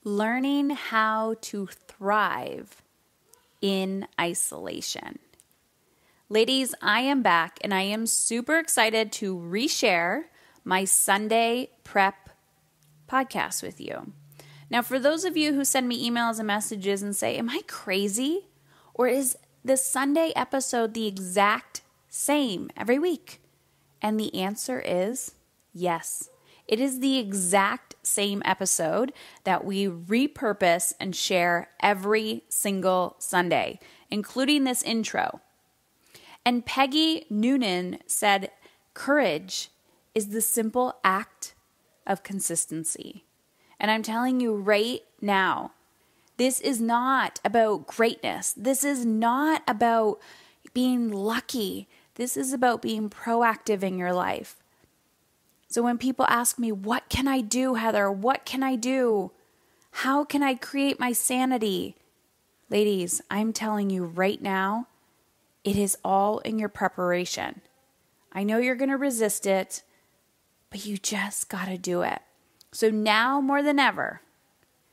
learning how to thrive in isolation. Ladies, I am back and I am super excited to reshare my Sunday prep podcast with you. Now, for those of you who send me emails and messages and say, am I crazy? Or is the Sunday episode the exact same every week? And the answer is yes. It is the exact same episode that we repurpose and share every single Sunday, including this intro. And Peggy Noonan said, courage is the simple act of consistency. And I'm telling you right now, this is not about greatness. This is not about being lucky. This is about being proactive in your life. So when people ask me, what can I do, Heather? What can I do? How can I create my sanity? Ladies, I'm telling you right now, it is all in your preparation. I know you're going to resist it, but you just got to do it. So now more than ever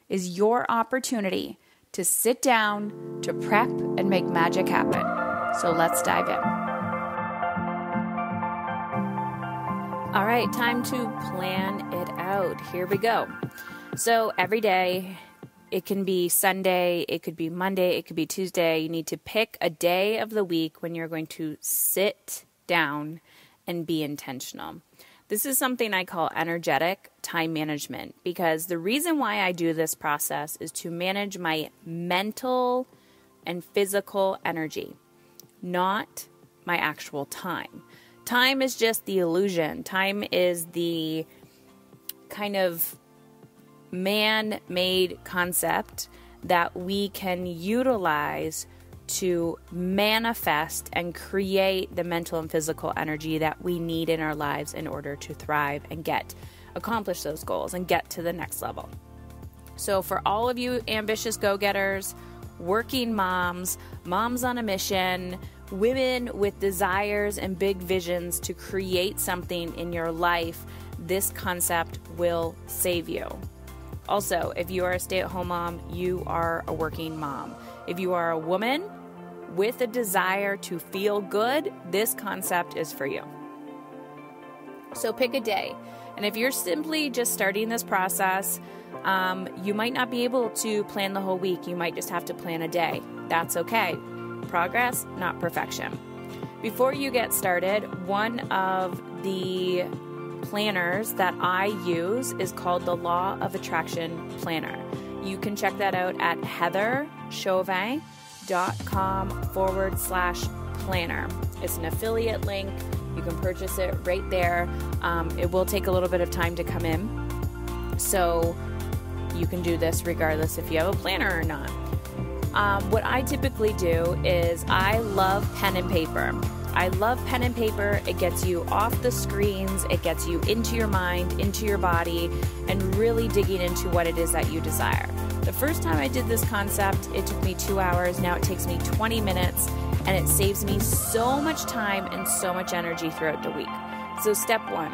is your opportunity to sit down, to prep, and make magic happen. So let's dive in. All right, time to plan it out. Here we go. So every day, it can be Sunday, it could be Monday, it could be Tuesday. You need to pick a day of the week when you're going to sit down and be intentional. This is something I call energetic time management, because the reason why I do this process is to manage my mental and physical energy, not my actual time. Time is just the illusion. Time is the kind of man-made concept that we can utilize to manifest and create the mental and physical energy that we need in our lives in order to thrive and accomplish those goals and get to the next level. So for all of you ambitious go-getters, working moms, moms on a mission, women with desires and big visions to create something in your life, this concept will save you. Also, if you are a stay-at-home mom, you are a working mom. If you are a woman with a desire to feel good, this concept is for you. So pick a day. And if you're simply just starting this process, you might not be able to plan the whole week. You might just have to plan a day. That's okay. Progress, not perfection. Before you get started, one of the planners that I use is called the Law of Attraction Planner. You can check that out at heatherchauvin.com/planner. It's an affiliate link. You can purchase it right there. It will take a little bit of time to come in. So you can do this regardless if you have a planner or not. What I typically do is I love pen and paper. I love pen and paper. It gets you off the screens. It gets you into your mind, into your body, and really digging into what it is that you desire. The first time I did this concept, it took me 2 hours. Now it takes me 20 minutes, and it saves me so much time and so much energy throughout the week. So step 1,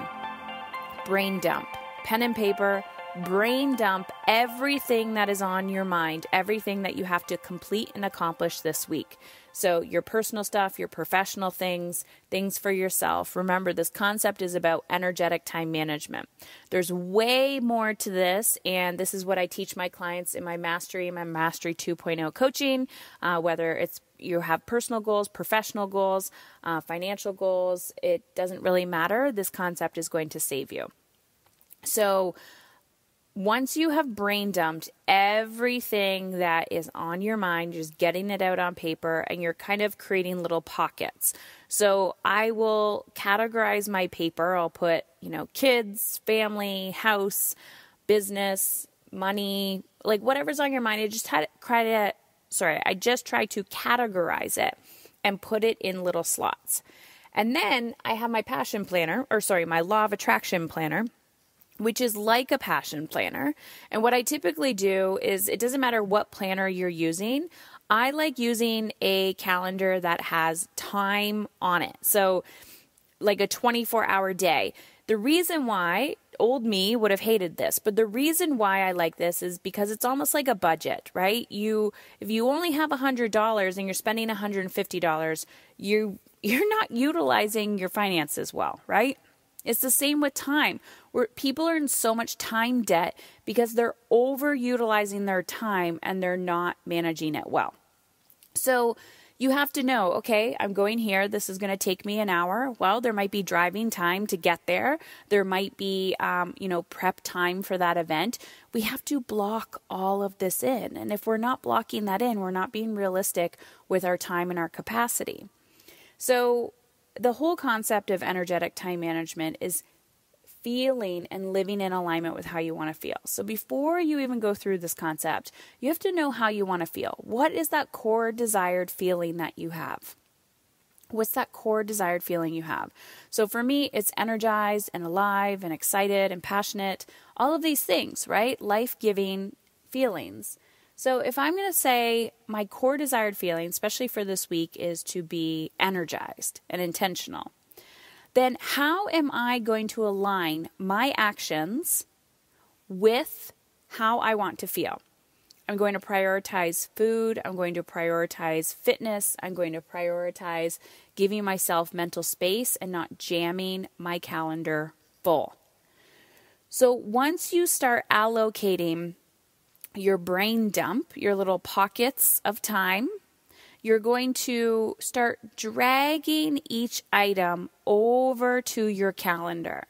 brain dump. Pen and paper. Brain dump everything that is on your mind, everything that you have to complete and accomplish this week. So your personal stuff, your professional things, things for yourself. Remember, this concept is about energetic time management. There's way more to this, and this is what I teach my clients in my Mastery 2.0 coaching, whether it's you have personal goals, professional goals, financial goals. It doesn't really matter. This concept is going to save you. So once you have brain dumped everything that is on your mind, just getting it out on paper, and you're kind of creating little pockets. So I will categorize my paper. I'll put, kids, family, house, business, money, like whatever's on your mind. I just try to categorize it and put it in little slots. And then I have my my Law of Attraction Planner, which is like a passion planner. And what I typically do is, it doesn't matter what planner you're using. I like using a calendar that has time on it. So like a 24-hour day. The reason why, old me would have hated this, but the reason why I like this is because it's almost like a budget, right? If you only have $100 and you're spending $150, you're not utilizing your finances well, right? It's the same with time, where people are in so much time debt because they're overutilizing their time and they're not managing it well. So you have to know, okay, I'm going here. This is going to take me an hour. Well, there might be driving time to get there. There might be, prep time for that event. We have to block all of this in. And if we're not blocking that in, we're not being realistic with our time and our capacity. So the whole concept of energetic time management is feeling and living in alignment with how you want to feel. So before you even go through this concept, you have to know how you want to feel. What is that core desired feeling that you have? What's that core desired feeling you have? So for me, it's energized and alive and excited and passionate, all of these things, right? Life-giving feelings. So if I'm going to say my core desired feeling, especially for this week, is to be energized and intentional, then how am I going to align my actions with how I want to feel? I'm going to prioritize food. I'm going to prioritize fitness. I'm going to prioritize giving myself mental space and not jamming my calendar full. So once you start allocating your brain dump, your little pockets of time, you're going to start dragging each item over to your calendar.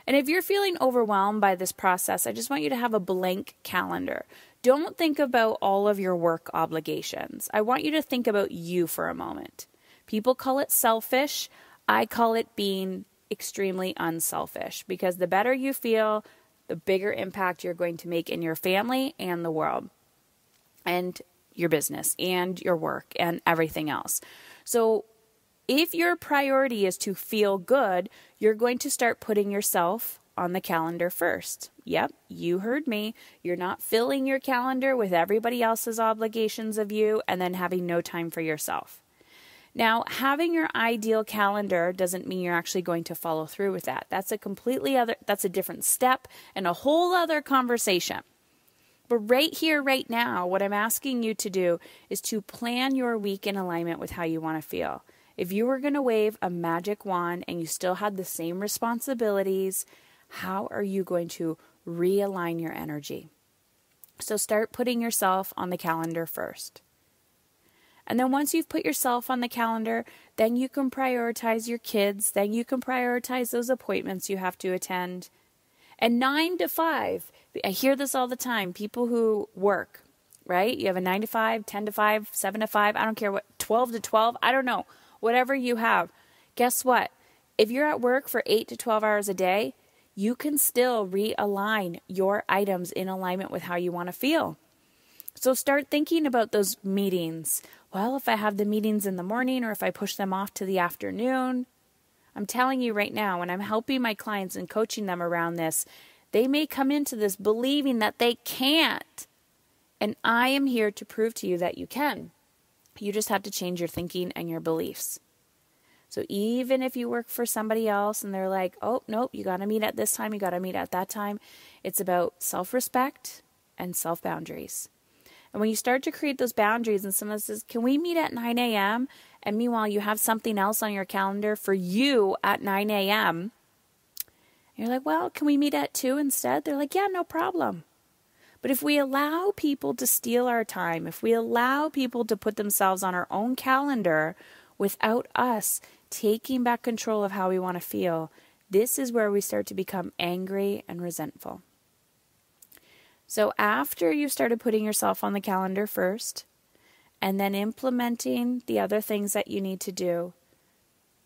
And if you're feeling overwhelmed by this process, I just want you to have a blank calendar. Don't think about all of your work obligations. I want you to think about you for a moment. People call it selfish. I call it being extremely unselfish, because the better you feel, the bigger impact you're going to make in your family and the world and your business and your work and everything else. So if your priority is to feel good, you're going to start putting yourself on the calendar first. Yep, you heard me. You're not filling your calendar with everybody else's obligations of you and then having no time for yourself. Now, having your ideal calendar doesn't mean you're actually going to follow through with that. That's a different step and a whole other conversation. But right here, right now, what I'm asking you to do is to plan your week in alignment with how you want to feel. If you were going to wave a magic wand and you still had the same responsibilities, how are you going to realign your energy? So start putting yourself on the calendar first. And then once you've put yourself on the calendar, then you can prioritize your kids. Then you can prioritize those appointments you have to attend. And 9 to 5, I hear this all the time, people who work, right? You have a 9 to 5, 10 to 5, 7 to 5, I don't care what, 12 to 12, I don't know, whatever you have. Guess what? If you're at work for 8 to 12 hours a day, you can still realign your items in alignment with how you want to feel. So start thinking about those meetings. Well, if I have the meetings in the morning or if I push them off to the afternoon, I'm telling you right now, when I'm helping my clients and coaching them around this, they may come into this believing that they can't. And I am here to prove to you that you can. You just have to change your thinking and your beliefs. So even if you work for somebody else and they're like, oh, nope, you got to meet at this time, you got to meet at that time, it's about self-respect and self-boundaries. And when you start to create those boundaries and someone says, can we meet at 9 a.m.? And meanwhile, you have something else on your calendar for you at 9 a.m. You're like, well, can we meet at 2 instead? They're like, yeah, no problem. But if we allow people to steal our time, if we allow people to put themselves on our own calendar without us taking back control of how we want to feel, this is where we start to become angry and resentful. So after you've started putting yourself on the calendar first, and then implementing the other things that you need to do,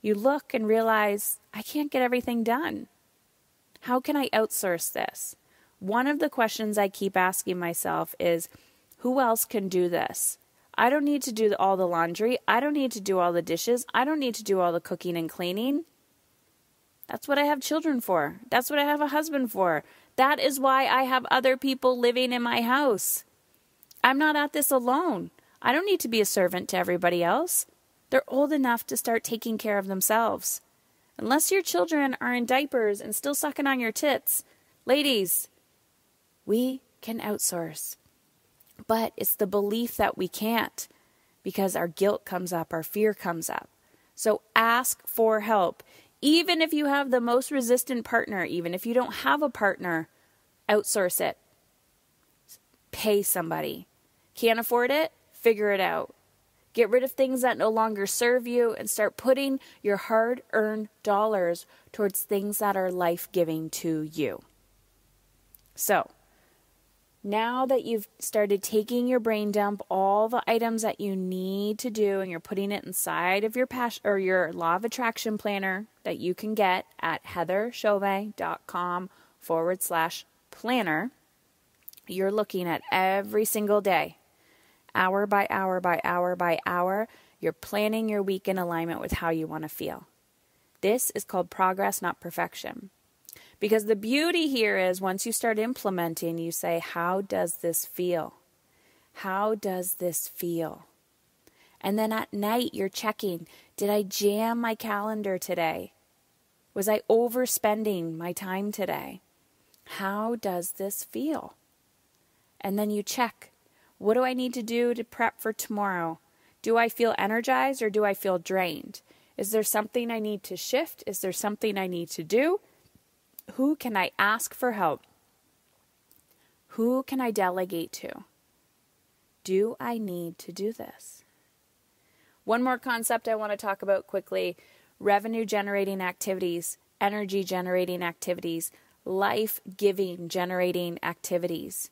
you look and realize, I can't get everything done. How can I outsource this? One of the questions I keep asking myself is, who else can do this? I don't need to do all the laundry. I don't need to do all the dishes. I don't need to do all the cooking and cleaning. That's what I have children for. That's what I have a husband for. That is why I have other people living in my house. I'm not at this alone. I don't need to be a servant to everybody else. They're old enough to start taking care of themselves. Unless your children are in diapers and still sucking on your tits, ladies, we can outsource. But it's the belief that we can't, because our guilt comes up, our fear comes up. So ask for help. Even if you have the most resistant partner, even if you don't have a partner, outsource it. Pay somebody. Can't afford it? Figure it out. Get rid of things that no longer serve you and start putting your hard-earned dollars towards things that are life-giving to you. So, now that you've started taking your brain dump, all the items that you need to do, and you're putting it inside of your passion or your law of attraction planner that you can get at heatherchauvin.com/planner, you're looking at every single day, hour by hour by hour by hour, you're planning your week in alignment with how you want to feel. This is called progress, not perfection. Because the beauty here is once you start implementing, you say, how does this feel? How does this feel? And then at night, you're checking, did I jam my calendar today? Was I overspending my time today? How does this feel? And then you check, what do I need to do to prep for tomorrow? Do I feel energized or do I feel drained? Is there something I need to shift? Is there something I need to do? Who can I ask for help? Who can I delegate to? Do I need to do this? One more concept I want to talk about quickly: revenue generating activities, energy generating activities, life-giving generating activities.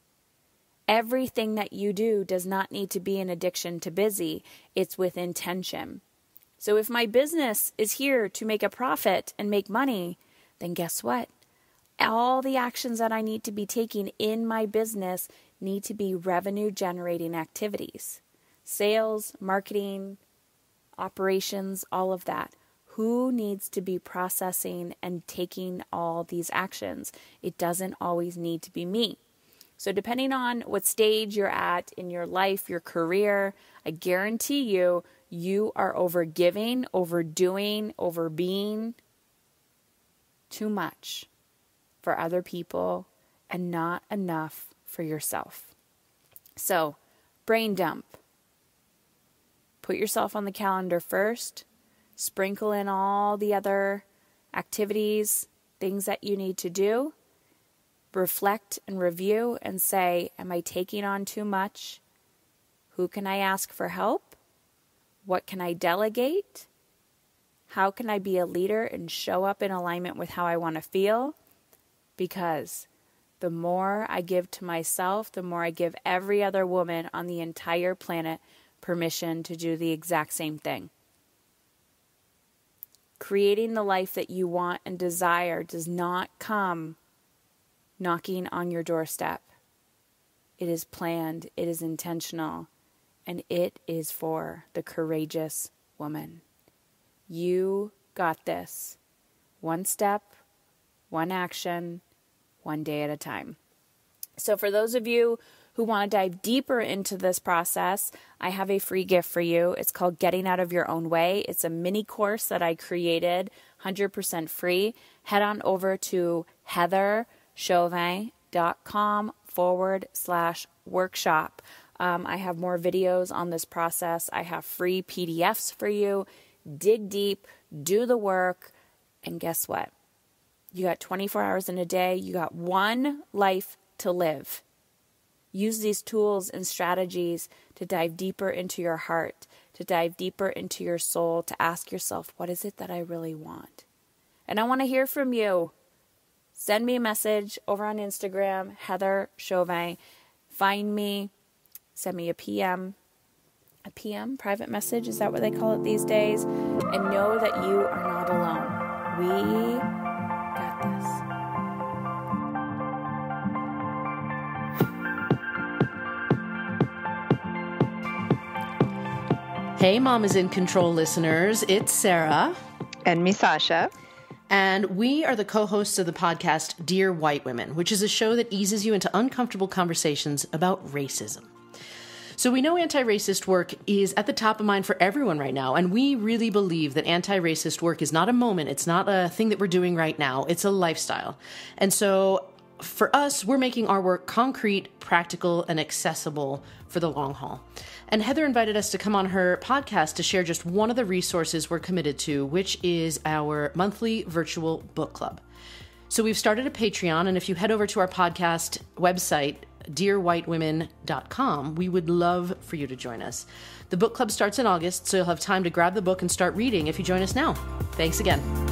Everything that you do does not need to be an addiction to busy. It's with intention. So if my business is here to make a profit and make money, then guess what? All the actions that I need to be taking in my business need to be revenue generating activities. Sales, marketing, operations, all of that. Who needs to be processing and taking all these actions? It doesn't always need to be me. So depending on what stage you're at in your life, your career, I guarantee you, you are overgiving, overdoing, overbeing too much for other people and not enough for yourself. So, brain dump. Put yourself on the calendar first. Sprinkle in all the other activities, things that you need to do. Reflect and review and say, am I taking on too much? Who can I ask for help? What can I delegate? How can I be a leader and show up in alignment with how I want to feel? Because the more I give to myself, the more I give every other woman on the entire planet permission to do the exact same thing. Creating the life that you want and desire does not come knocking on your doorstep. It is planned, it is intentional, and it is for the courageous woman. You got this. One step, one action, one day at a time. So for those of you who want to dive deeper into this process, I have a free gift for you. It's called Getting Out of Your Own Way. It's a mini course that I created, 100% free. Head on over to heatherchauvin.com/workshop. I have more videos on this process. I have free PDFs for you. Dig deep, do the work, and guess what? You got 24 hours in a day. You got one life to live. Use these tools and strategies to dive deeper into your heart, to dive deeper into your soul, to ask yourself, what is it that I really want? And I want to hear from you. Send me a message over on Instagram, Heather Chauvin. Find me, send me a PM, private message, is that what they call it these days? And know that you are not alone. We got this. Hey, Mama's in Control listeners. It's Sarah. And me, Sasha. And we are the co-hosts of the podcast Dear White Women, which is a show that eases you into uncomfortable conversations about racism. So we know anti-racist work is at the top of mind for everyone right now, and we really believe that anti-racist work is not a moment. It's not a thing that we're doing right now. It's a lifestyle. And so for us, we're making our work concrete, practical, and accessible for the long haul. And Heather invited us to come on her podcast to share just one of the resources we're committed to, which is our monthly virtual book club. So we've started a Patreon, and if you head over to our podcast website, dearwhitewomen.com, we would love for you to join us. The book club starts in August, so you'll have time to grab the book and start reading if you join us now. Thanks again.